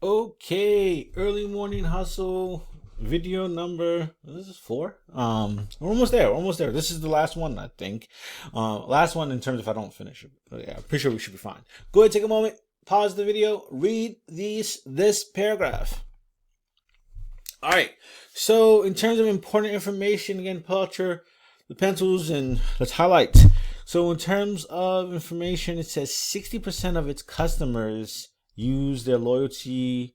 Okay, early morning hustle video number. This is four. We're almost there. We're almost there. This is the last one, I think. Last one in terms of if I don't finish it. But yeah, I'm pretty sure we should be fine. Go ahead, take a moment, pause the video, read this paragraph. All right. So in terms of important information, again, pull out the pencils and let's highlight. So in terms of information, it says 60% of its customers use their loyalty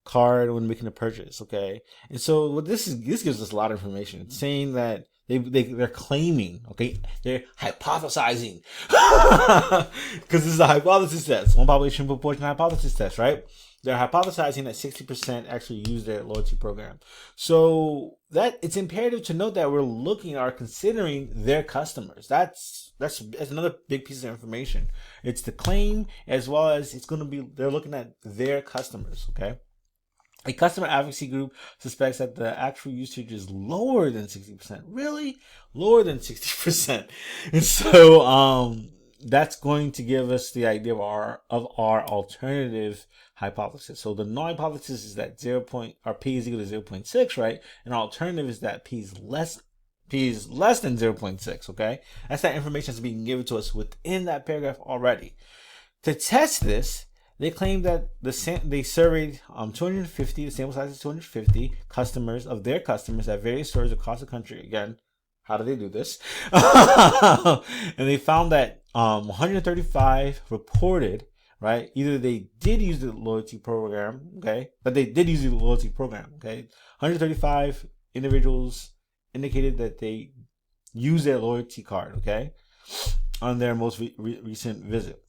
card when making a purchase. Okay, and so what this gives us a lot of information. It's saying that they're claiming, okay, they're hypothesizing, because this is a hypothesis test, one population proportion hypothesis test, right? They're hypothesizing that 60% actually use their loyalty program. So that it's imperative to note that we're looking or considering their customers. That's another big piece of information. It's the claim as well as it's going to be, they're looking at their customers. Okay. A customer advocacy group suspects that the actual usage is lower than 60%. Really? Lower than 60%. And so, that's going to give us the idea of our alternative hypothesis. So the null hypothesis is that p is equal to 0.6, right? And our alternative is that p is less than 0.6, okay? That's that information that's being given to us within that paragraph already. To test this, they claim that they surveyed 250, the sample size is 250 customers of their customers at various stores across the country. Again, how do they do this? And they found that 135 reported, right? Either they did use the loyalty program, okay, but they did use the loyalty program, okay. 135 individuals indicated that they use their loyalty card, okay, on their most recent visit.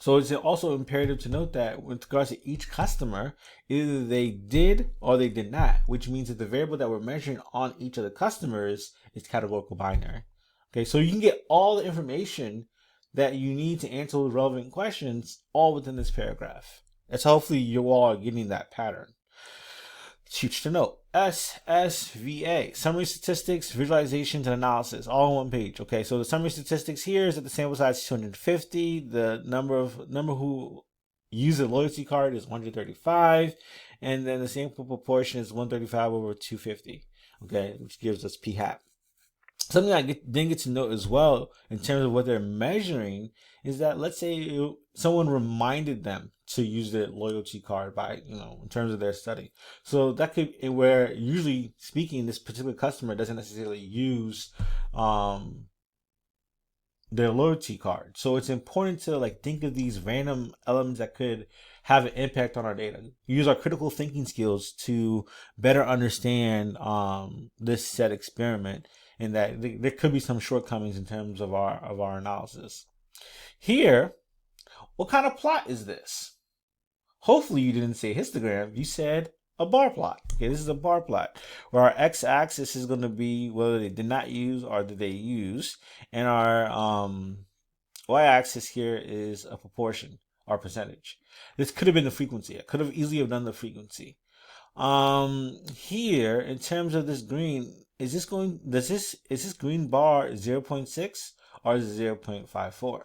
So it's also imperative to note that with regards to each customer, either they did or they did not, which means that the variable that we're measuring on each of the customers is categorical binary. Okay, so you can get all the information that you need to answer the relevant questions all within this paragraph. That's hopefully you all are getting that pattern. Huge to note. SSVA, summary statistics, visualizations, and analysis, all on one page. Okay, so the summary statistics here is that the sample size is 250. The number who use a loyalty card is 135, and then the sample proportion is 135 over 250. Okay, which gives us p hat. Something I didn't get to note as well in terms of what they're measuring is that, let's say someone reminded them to use their loyalty card by, in terms of their study. So that could, where usually speaking, this particular customer doesn't necessarily use their loyalty card. So it's important to think of these random elements that could have an impact on our data. Use our critical thinking skills to better understand this set experiment, and that there could be some shortcomings in terms of our analysis. Here, what kind of plot is this? Hopefully you didn't say histogram, you said a bar plot. Okay, this is a bar plot where our x-axis is going to be whether they did not use or did they use, and our y-axis here is a proportion or percentage. This could have been the frequency. I could have easily have done the frequency. Here, in terms of this green, is this green bar 0.6 or is it 0.54?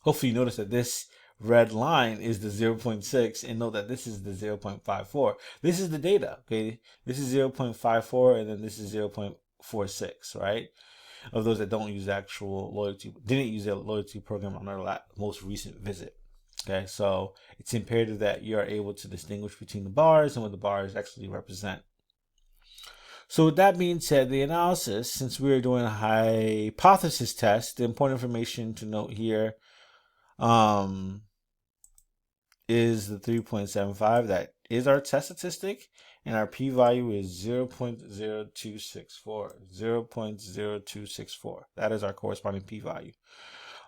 Hopefully you notice that this red line is the 0.6 and know that this is the 0.54. This is the data, okay? This is 0.54 and then this is 0.46, right? Of those that don't use actual loyalty, didn't use their loyalty program on their most recent visit. Okay, so it's imperative that you are able to distinguish between the bars and what the bars actually represent. So with that being said, the analysis, since we're doing a hypothesis test, the important information to note here is the 3.75. That is our test statistic, and our p-value is 0.0264. 0.0264. That is our corresponding p-value.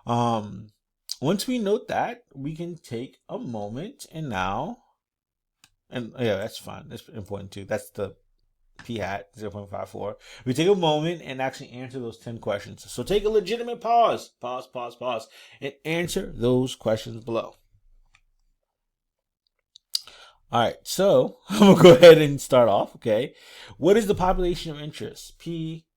Once we note that, we can take a moment and yeah, that's fine. That's important too. That's the p hat, 0.54. We take a moment and actually answer those 10 questions. So take a legitimate pause, and answer those questions below. All right, so I'm gonna go ahead and start off. Okay, what is the population of interest?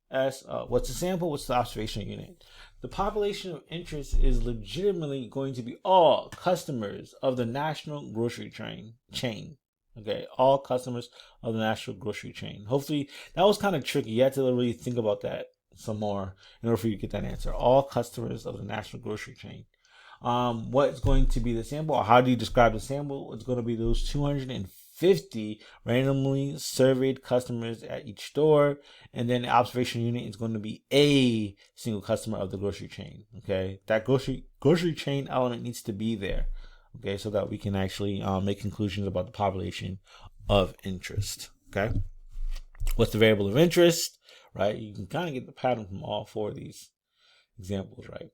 What's the sample? What's the observational unit? the population of interest is legitimately going to be all customers of the national grocery chain. Okay, all customers of the national grocery chain. Hopefully, that was kind of tricky. You had to really think about that some more in order for you to get that answer. All customers of the national grocery chain. What's going to be the sample? Or how do you describe the sample? It's going to be those 250 randomly surveyed customers at each store, and then the observation unit is going to be a single customer of the grocery chain. Okay, that grocery chain element needs to be there. Okay, so that we can actually make conclusions about the population of interest. Okay, what's the variable of interest? Right, you can kind of get the pattern from all four of these examples, right?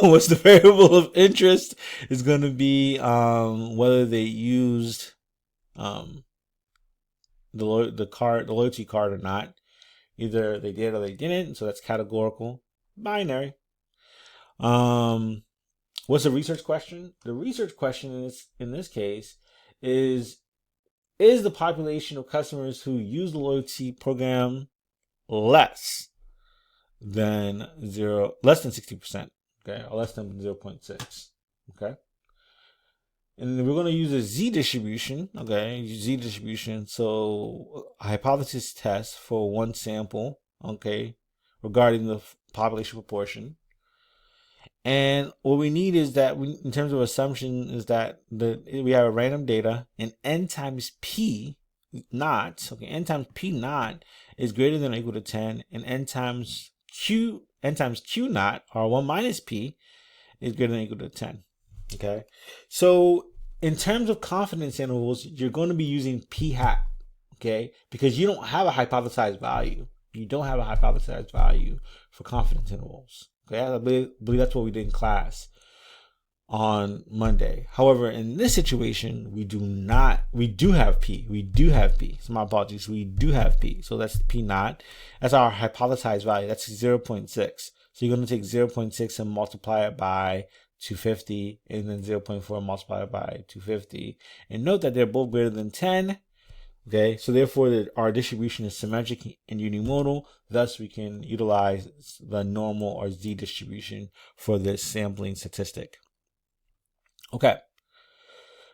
What's the variable of interest is going to be whether they used the loyalty card or not. Either they did or they didn't, so that's categorical. Binary. What's the research question? The research question in this case is the population of customers who use the loyalty program less than 60%, okay, or less than 0.6, okay? And we're going to use a Z distribution, okay, Z distribution. So a hypothesis test for one sample, okay, regarding the population proportion. And what we need is that in terms of assumption, is that we have a random data, and n times p naught, okay, n times p naught is greater than or equal to 10, and n times q naught, or 1 minus p, is greater than or equal to 10. Okay, so in terms of confidence intervals, you're going to be using p hat, okay, because you don't have a hypothesized value. You don't have a hypothesized value for confidence intervals. Okay, I believe that's what we did in class on Monday. However, in this situation, we do have p. So my apologies. We do have p. So that's p naught. That's our hypothesized value. That's 0.6. So you're going to take 0.6 and multiply it by 250, and then 0.4 multiplied by 250. And note that they're both greater than 10. Okay, so therefore our distribution is symmetric and unimodal. Thus, we can utilize the normal or Z distribution for this sampling statistic. Okay,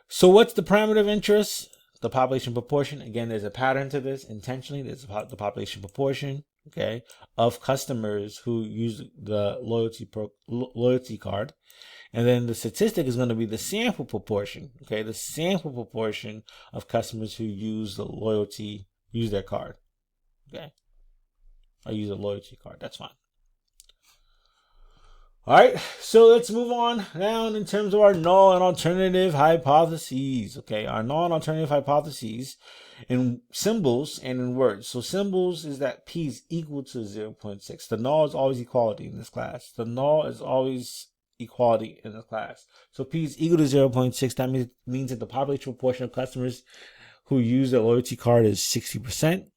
so what's the parameter of interest? The population proportion. Again, there's a pattern to this intentionally. There's the population proportion, okay, of customers who use the loyalty card. And then the statistic is going to be the sample proportion, okay, the sample proportion of customers who use their card, okay, or use a loyalty card. That's fine. All right, so let's move on down in terms of our null and alternative hypotheses. Okay, our null and alternative hypotheses in symbols and in words. So symbols is that p is equal to 0.6. The null is always equality in this class. The null is always equality in the class. So p is equal to 0.6. That means that the population proportion of customers who use the loyalty card is 60%,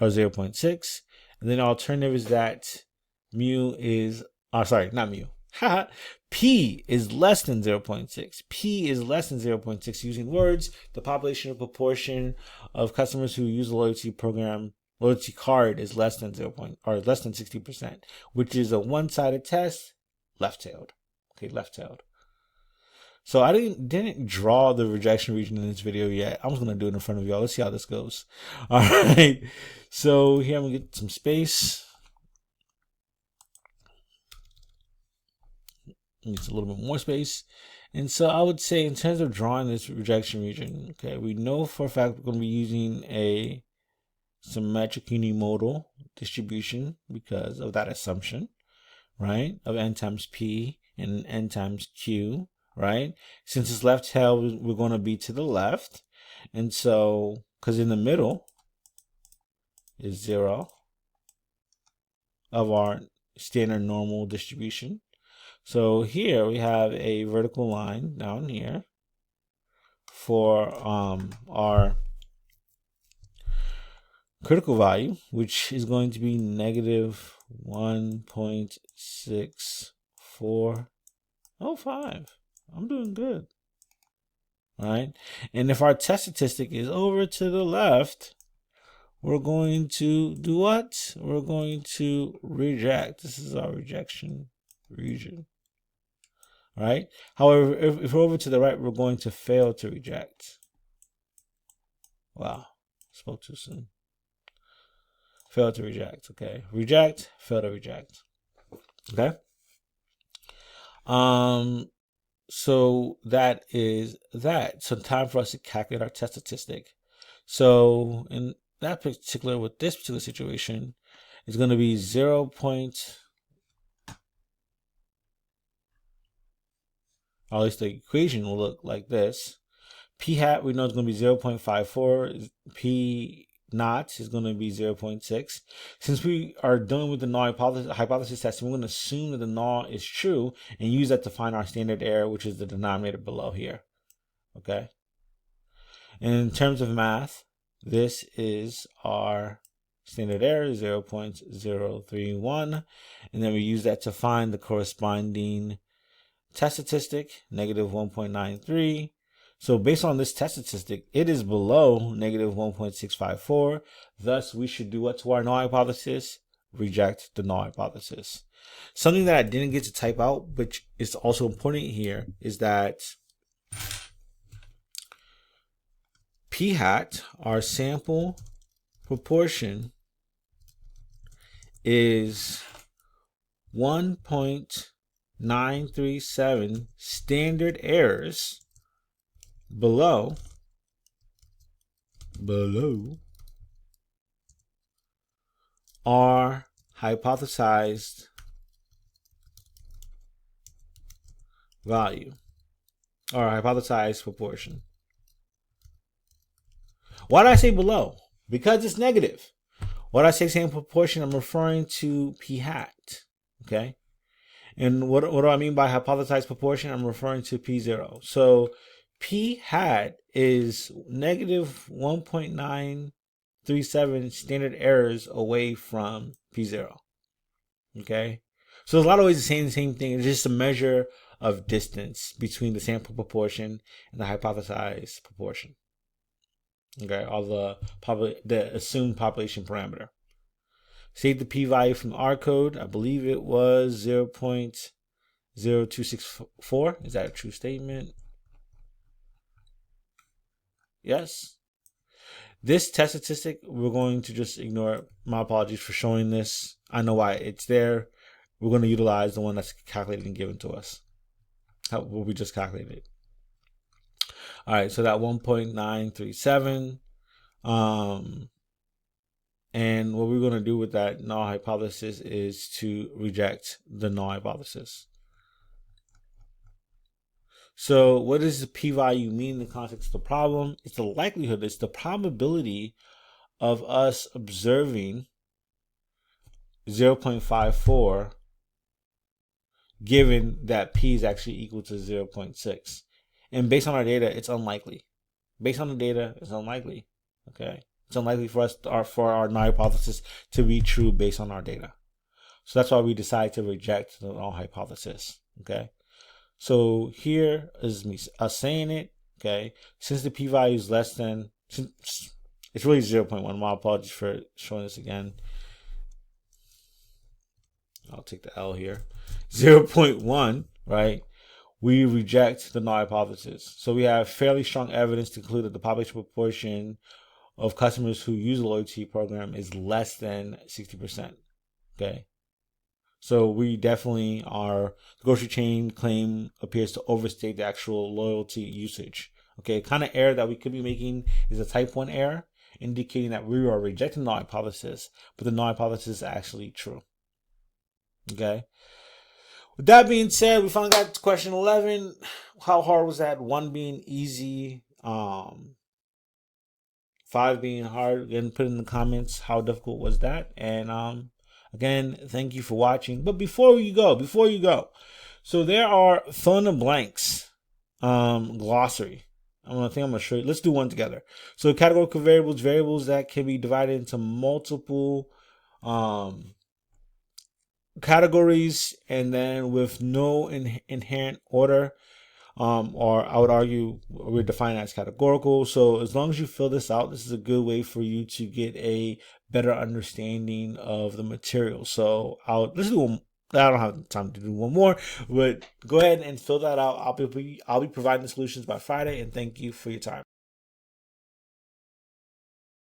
or 0.6. And then the alternative is that mu is, not mu. P is less than 0.6. P is less than 0.6. Using words, the population proportion of customers who use the loyalty card is less than 60%, which is a one-sided test. Left-tailed. Okay, left-tailed. So I didn't draw the rejection region in this video yet. I'm just going to do it in front of y'all. Let's see how this goes. All right. So here I'm going to get some space. Needs a little bit more space. And so I would say in terms of drawing this rejection region, okay, we know for a fact we're going to be using a symmetric unimodal distribution because of that assumption, right, of n times p and n times q, right? Since it's left-tailed, we're going to be to the left. And so, because in the middle is 0 of our standard normal distribution. So here we have a vertical line down here for our critical value, which is going to be negative 1.6405. I'm doing good. All right. And if our test statistic is over to the left, we're going to do what? We're going to reject. This is our rejection region. All right. However, if we're over to the right, we're going to fail to reject. Wow. Spoke too soon. Fail to reject. Okay. Reject, fail to reject. Okay. So that is that. So time for us to calculate our test statistic. So in that particular, with this particular situation, it's going to be 0. Or at least the equation will look like this. P hat, we know it's going to be 0.54. P naught is going to be 0.6. Since we are dealing with the null hypothesis testing, we're going to assume that the null is true and use that to find our standard error, which is the denominator below here. Okay. And in terms of math, this is our standard error, 0.031. And then we use that to find the corresponding test statistic, negative 1.93. So based on this test statistic, it is below negative 1.654. Thus, we should do what to our null hypothesis? Reject the null hypothesis. Something that I didn't get to type out, which is also important here, is that P hat, our sample proportion, is 1.937 standard errors below our hypothesized value, or hypothesized proportion. Why did I say below? Because it's negative. What I say sample proportion, I'm referring to P hat. Okay. And what do I mean by hypothesized proportion? I'm referring to P0. So P hat is negative 1.937 standard errors away from P0. Okay. So there's a lot of ways of saying the same thing. It's just a measure of distance between the sample proportion and the hypothesized proportion. Okay. Or the assumed population parameter. Save the p-value from R code. I believe it was 0.0264. Is that a true statement? Yes. This test statistic, we're going to just ignore it. My apologies for showing this. I know why it's there. We're going to utilize the one that's calculated and given to us. How will we just calculate it? All right, so that 1.937. And what we're going to do with that null hypothesis is to reject the null hypothesis. So what does the p-value mean in the context of the problem? It's the likelihood, it's the probability of us observing 0.54 given that p is actually equal to 0.6. And based on our data, it's unlikely. Based on the data, it's unlikely. Okay. It's unlikely for us for our null hypothesis to be true based on our data. So that's why we decide to reject the null hypothesis. Okay. So here is me saying it. Okay. Since the p-value is less than, it's really 0.1. My apologies for showing this again. I'll take the L here. 0.1, right? We reject the null hypothesis. So we have fairly strong evidence to conclude that the population proportion of customers who use a loyalty program is less than 60%. Okay. So we definitely the grocery chain claim appears to overstate the actual loyalty usage. Okay. Kind of error that we could be making is a type 1 error, indicating that we are rejecting the null hypothesis, but the null hypothesis is actually true. Okay. With that being said, we finally got to question 11. How hard was that? 1 being easy. 5 being hard. Again, put in the comments how difficult was that. And again, thank you for watching. But before you go, so there are fill in the blanks glossary. I'm gonna show you. Let's do one together. So categorical variables that can be divided into multiple categories, and then with no inherent order. or I would argue we're defined as categorical. So as long as you fill this out, this is a good way for you to get a better understanding of the material. So let's do one. I don't have time to do one more, but go ahead and fill that out. I'll be providing the solutions by Friday, and thank you for your time.